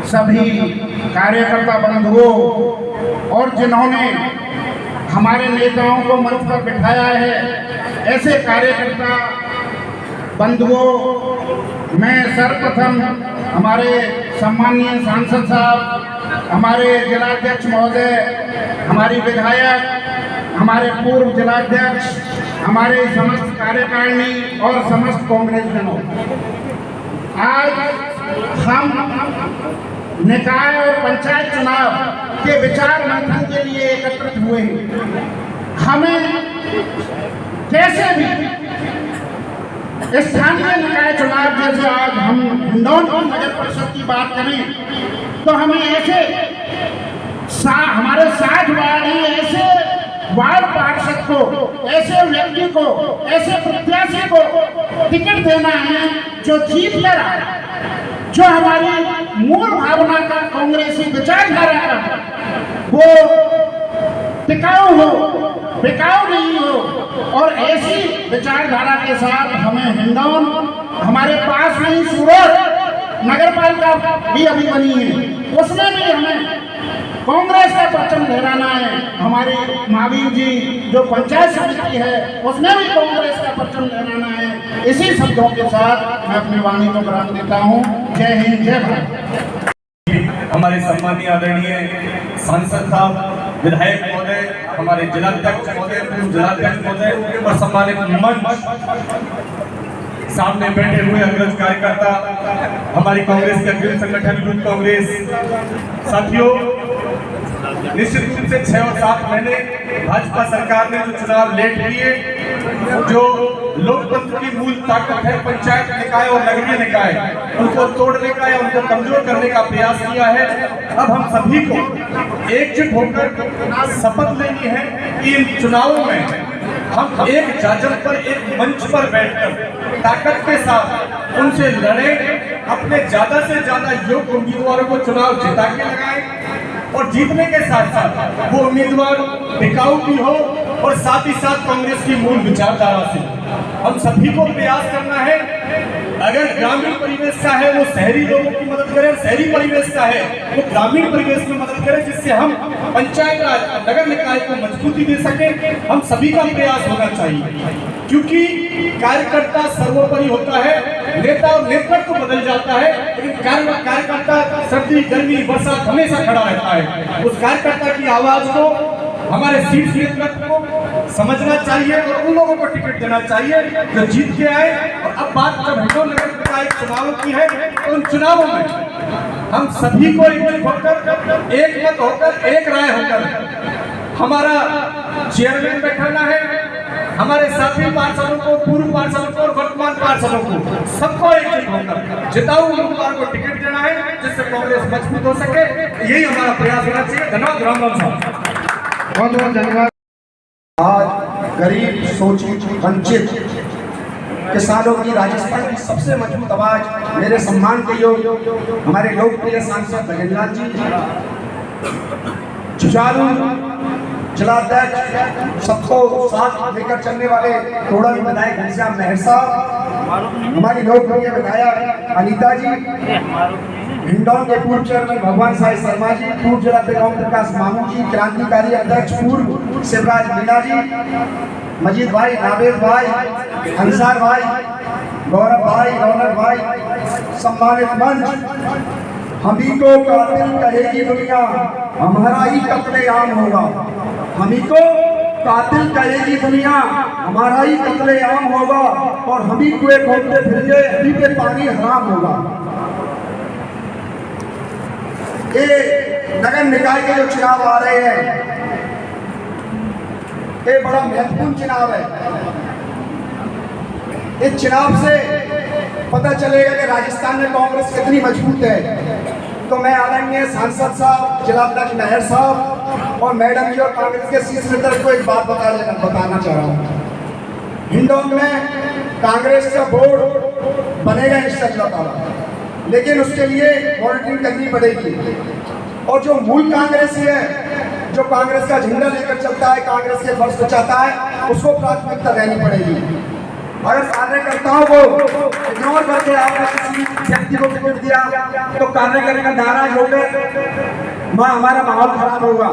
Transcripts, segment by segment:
सभी कार्यकर्ता बंधुओं और जिन्होंने हमारे नेताओं को मंच पर बिठाया है, ऐसे कार्यकर्ता बंधुओं, मैं सर्वप्रथम हमारे सम्माननीय सांसद साहब, हमारे जिलाध्यक्ष महोदय, हमारी विधायक, हमारे पूर्व जिलाध्यक्ष, हमारे समस्त कार्यकारिणी और समस्त कांग्रेसजनों, आज हम निकाय और पंचायत चुनाव के विचार मंथन के लिए एकत्रित हुए हैं। हमें कैसे भी स्थानीय निकाय चुनाव, जैसे आज हम हिंडौन की नगर परिषद की बात करें तो हमें ऐसे हमारे 60 वार्ड हैं, ऐसे वार्ड पार्षद को, ऐसे व्यक्ति को, ऐसे प्रत्याशी को टिकट देना है जो जीत कर आए, जो हमारी मूल भावना का कांग्रेसी विचारधारा का वो टिकाऊ हो, बिकाऊ नहीं हो, और ऐसी विचारधारा के साथ हमें हिंडौन, हमारे पास में ही सूरत नगर पालिका भी अभी बनी है, उसमें भी हमें कांग्रेस का परचम लहराना है। हमारी महावीर जी जो पंचायत समिति है उसमें भी कांग्रेस का परचम लहराना है। इसी शब्दों के साथ मैं अपनी वाणी को विराम देता हूँ। जय हिंद, जय भारत। हमारे सम्मानीय आदरणीय सांसद साहब, विधायक महोदय, हमारे जिलाध्यक्ष महोदय, पूर्व जिलाध्यक्ष महोदय और सम्मानित मंच सामने बैठे हुए अग्रज कार्यकर्ता, हमारी कांग्रेस के अग्रणी संगठन यूथ कांग्रेस साथियों, निश्चित रूप से 6 और 7 महीने भाजपा सरकार ने जो चुनाव लेट लिए, जो लोकतंत्र की मूल ताकत है पंचायत निकाय और नगरीय निकाय, उनको तोड़ने का या उनको कमजोर करने का प्रयास किया है। अब हम सभी को एकजुट होकर शपथ लेनी है कि इन चुनावों में हम एक जाजम पर, एक मंच पर बैठकर ताकत के साथ उनसे लड़े, अपने ज्यादा से ज्यादा योग्य उम्मीदवारों को चुनाव जिता के लगाएं और जीतने के साथ साथ वो उम्मीदवार टिकाऊ भी हो और साथ ही साथ कांग्रेस की मूल विचारधारा से। हम सभी को प्रयास करना है, अगर ग्रामीण परिवेश का है वो शहरी लोगों की मदद करें, शहरी परिवेश का है वो ग्रामीण परिवेश में मदद करें, जिससे हम पंचायत राज नगर निकाय को मजबूती दे सकें। हम सभी का प्रयास होना चाहिए, क्योंकि कार्यकर्ता सर्वोपरि होता है, नेता और नेतृत्व बदल जाता है, लेकिन कार्यकर्ता सर्दी गर्मी बरसात हमेशा खड़ा रहता है। उस कार्यकर्ता की आवाज को हमारे शीर्ष नेतृत्व को समझना चाहिए और उन लोगों को टिकट देना चाहिए जो जीत के आए। और अब बात जब हिंडौन नगर निकाय चुनाव की है, तो उन चुनावों में हम सभी को एकजुट होकर, एक मत होकर, एक राय होकर हमारा चेयरमैन बैठाना है, हमारे साथी पार्षदों को, पूर्व पार्षदों को और वर्तमान पार्षदों को, सबको एकजुट होकर जिताऊ उम्मीदवार को टिकट देना है, जिससे कांग्रेस मजबूत हो सके। यही हमारा प्रयास होना चाहिए। धन्यवाद। राम राम साहब, बहुत बहुत धन्यवाद। आज गरीब, शोषित, वंचित किसानों की राजस्थान की सबसे मजबूत आवाज, मेरे सम्मान के योग्य हमारे लोकप्रिय सांसद भजनलाल जी, जुझारू जिलाध्यक्ष, सबको साथ लेकर चलने वाले थोड़ा भी विधायक घनश्याम मेहर साहब, हमारी लोकप्रिय विधायक अनीता जी, हिंडौन के पूर्व चेयरमैन भगवान साई शर्मा जी, पूर्व जिलाध्यक्ष ओम प्रकाश मामू जी, क्रांतिकारी अध्यक्ष पूर्व शिवराज मीणा जी, मजीद भाई, नावेद भाई, अंसार भाई, गौरव भाई, रौनक भाई, सम्मानित मंच, हमी को कातिल कहेगी दुनिया, हमारा ही कत्लेआम होगा। हमी को कातिल कहेगी दुनिया, हमारा ही कत्लेआम होगा, और हमी कुएं खोदते फिरेंगे, हमी पे पानी हराम होगा। ये नगर निकाय के जो चुनाव आ रहे हैं, ये बड़ा महत्वपूर्ण चुनाव है। इस चुनाव से पता चलेगा कि राजस्थान में कांग्रेस कितनी मजबूत है। तो मैं आदरणीय सांसद साहब, जिलाध्यक्ष मेहर साहब और मैडम जी और कांग्रेस के शीर्ष नेतृत्व को एक बात बताना चाह रहा हूँ। हिंडौन में कांग्रेस का बोर्ड बनेगा इंशाअल्लाह, लेकिन उसके लिए मॉनिटरिंग करनी पड़ेगी। और जो मूल कांग्रेसी है, जो कांग्रेस का झंडा लेकर चलता है, कांग्रेस के फर्ज बचाता है, उसको प्राथमिकता देनी पड़ेगी। अगर कार्यकर्ताओं को इग्नोर करके आपने किसी व्यक्ति को टिकट दिया तो कार्यकर्ता नाराज हो गए, हमारा माहौल खराब होगा।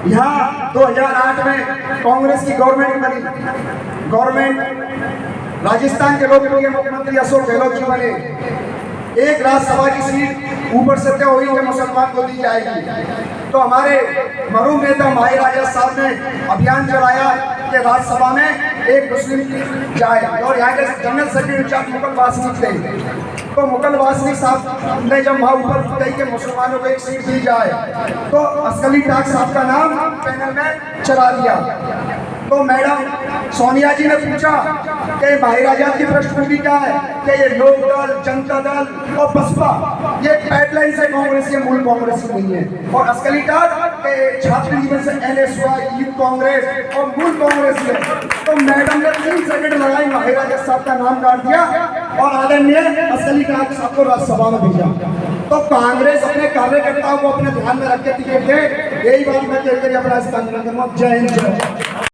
यहाँ 2008 में कांग्रेस की गवर्नमेंट बनी, गवर्नमेंट राजस्थान के लोकप्रिय मुख्यमंत्री अशोक गहलोत जी बने, एक राज्यसभा की सीट ऊपर से तय हुई कि मुसलमान को दी जाएगी। तो हमारे मरूम नेता माही राजा साहब ने अभियान चलाया कि राज्यसभा में एक मुस्लिम जाए, और यहाँ के जनरल सेक्रेटरी मुकल वासनिक थे। तो मुकल वासनिक साहब ने जब वहाँ ऊपर कही कि मुसलमानों को एक सीट दी जाए तो असगली टाक साहब का नाम पैनल में चला दिया। तो मैडम सोनिया जी ने पूछा कि माही राजा की पृष्ठभूमि क्या है, कि ये लोक दल, जनता दल और बसपा ये पाइपलाइन से कांग्रेस, ये मूल कांग्रेस नहीं है। और असगली टाक के छात्र जीवन से एनएसवाई, यूथ कांग्रेस और मूल कांग्रेस है। तो मैडम ने 3 सेकंड लगाई, माही राजा साहब का नाम काट दिया और आदरणीय असगली टाक साहब को राज्यसभा में भेजा। तो कांग्रेस अपने कार्यकर्ताओं को अपने ध्यान में रख के टिकट दे, यही बात मैं कहकर अपना स्थान। जय हिंद।